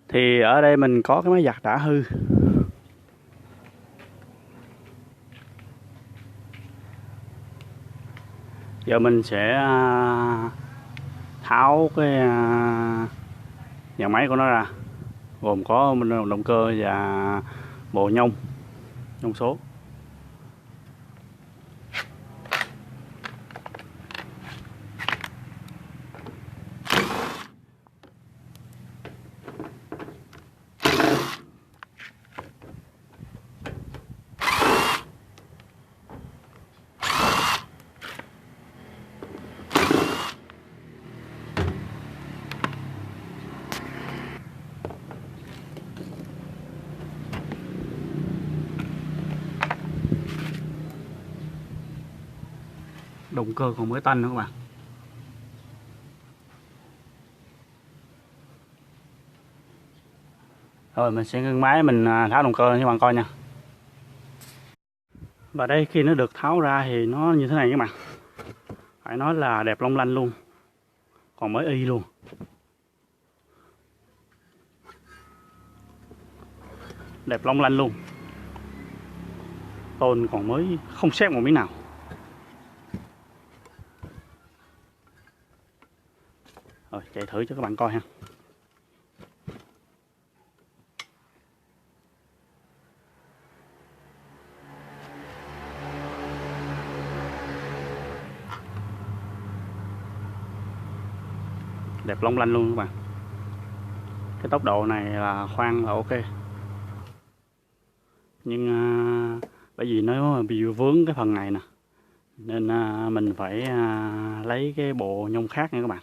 Thì ở đây mình có cái máy giặt đã hư. Giờ mình sẽ tháo cái nhà máy của nó ra, gồm có động cơ và bộ nhông số. Động cơ còn mới tanh nữa các bạn. Rồi mình sẽ ngưng máy, mình tháo động cơ cho các bạn coi nha. Và đây, khi nó được tháo ra thì nó như thế này các bạn. Phải nói là đẹp long lanh luôn, còn mới y luôn. Đẹp long lanh luôn, tôn còn mới không sét một miếng nào. Rồi chạy thử cho các bạn coi ha. Đẹp long lanh luôn các bạn. Cái tốc độ này là khoan là ok. Nhưng bởi vì nó bị vướng cái phần này nè, nên mình phải lấy cái bộ nhông khác nha các bạn.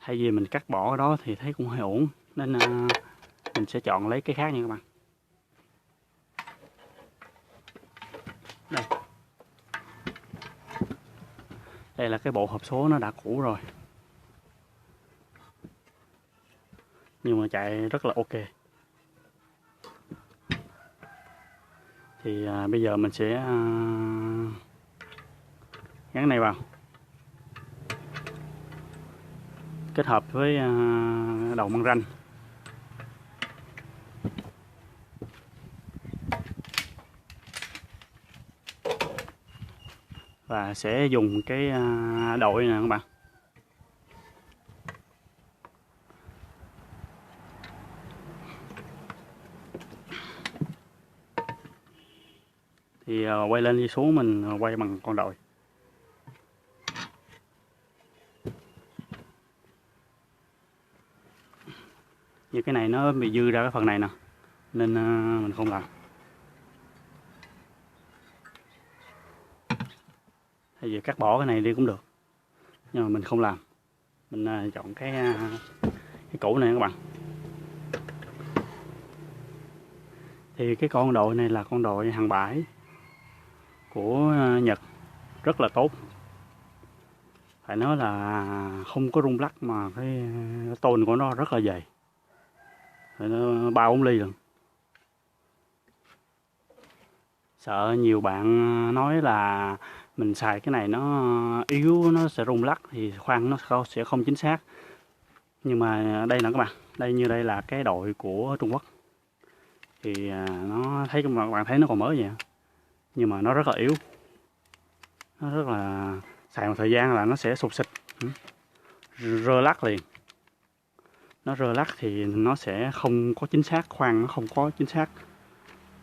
Thay vì mình cắt bỏ cái đó thì thấy cũng hơi ổn, nên mình sẽ chọn lấy cái khác nha các bạn. Đây, đây là cái bộ hộp số, nó đã cũ rồi nhưng mà chạy rất là ok. Thì bây giờ mình sẽ gắn này vào, kết hợp với đầu măng ranh. Và sẽ dùng cái đội nè các bạn. Thì quay lên đi xuống mình quay bằng con đội. Như cái này nó bị dư ra cái phần này nè, nên mình không làm. Hay vì cắt bỏ cái này đi cũng được, nhưng mà mình không làm. Mình chọn cái củ này các bạn. Thì cái con đội này là con đội hàng bãi của Nhật, rất là tốt. Phải nói là không có rung lắc, mà cái tôn của nó rất là dày, nó 3-4 ly rồi. Sợ nhiều bạn nói là mình xài cái này nó yếu, nó sẽ rung lắc thì khoan nó sẽ không chính xác. Nhưng mà đây nè các bạn, đây là cái đội của Trung Quốc. Thì nó thấy, các bạn thấy nó còn mới vậy, nhưng mà nó rất là yếu. Nó rất là xài một thời gian là nó sẽ sụt xịt, rơ lắc liền. Nó rơ lắc thì nó sẽ không có chính xác, khoan nó không có chính xác.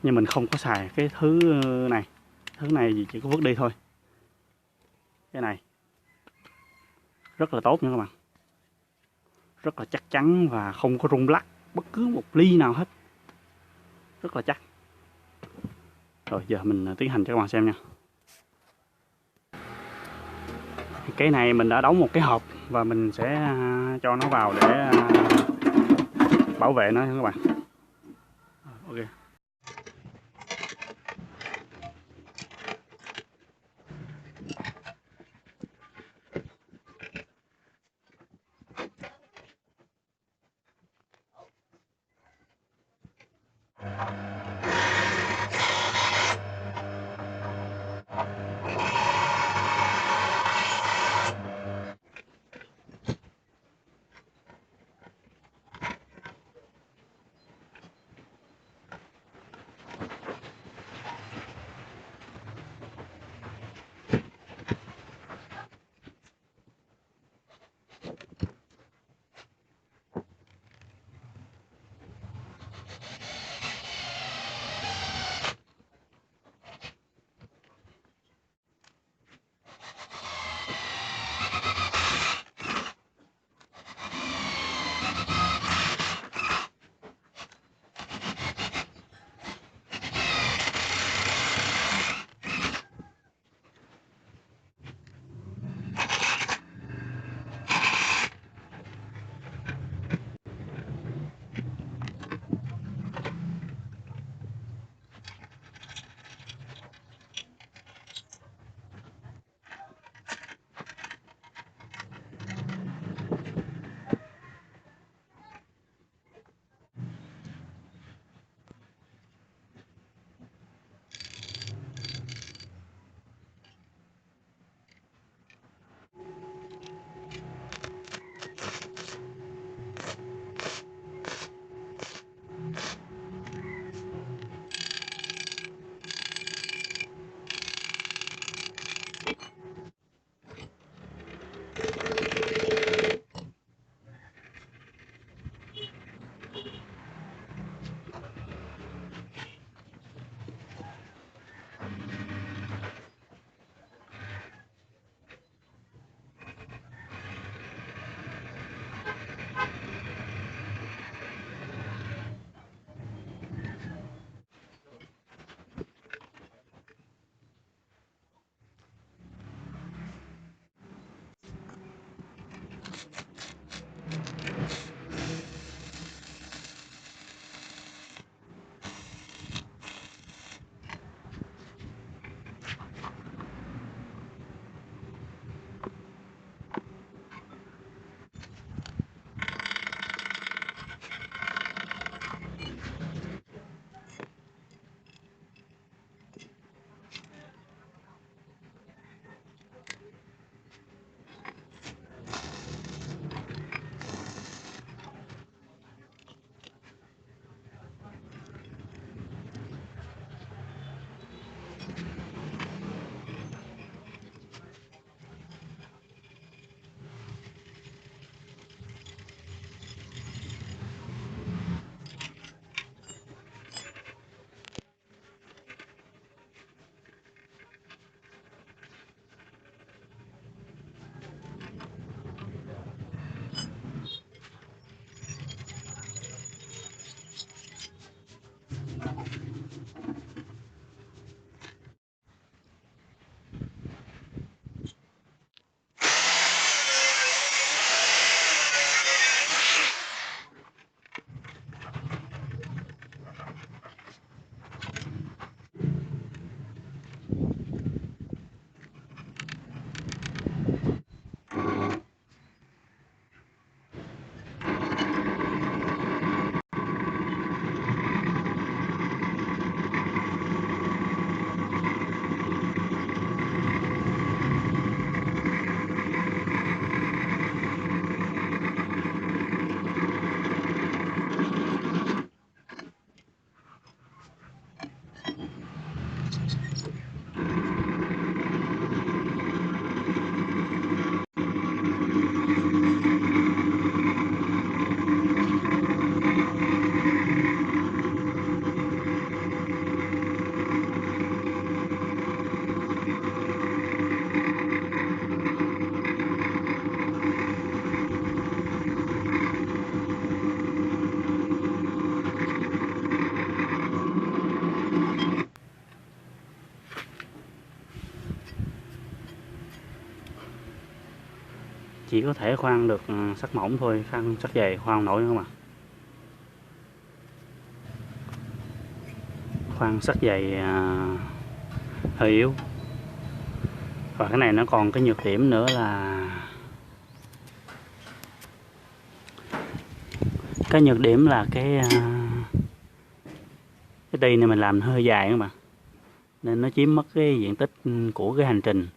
Nhưng mình không có xài cái thứ này. Thứ này chỉ có vứt đi thôi. Cái này rất là tốt nha các bạn, rất là chắc chắn và không có rung lắc bất cứ một ly nào hết, rất là chắc. Rồi giờ mình tiến hành cho các bạn xem nha. Cái này mình đã đóng một cái hộp và mình sẽ cho nó vào để bảo vệ nó nha các bạn. Ok. chỉ có thể khoan được sắt mỏng thôi, khoan sắt dày khoan không nổi nữa mà. Khoan sắt dày hơi yếu. Và cái này nó còn cái nhược điểm nữa là cái đây này mình làm hơi dài các bạn, nên nó chiếm mất cái diện tích của cái hành trình.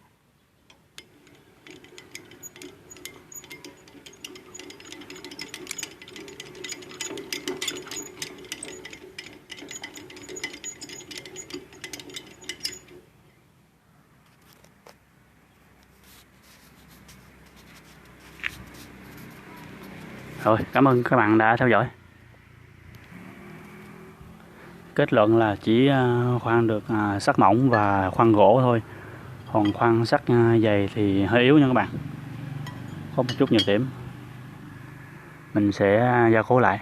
Rồi, cảm ơn các bạn đã theo dõi. Kết luận là chỉ khoan được sắt mỏng và khoan gỗ thôi. Còn khoan sắt dày thì hơi yếu nha các bạn. Có một chút nhược điểm. Mình sẽ gia cố lại.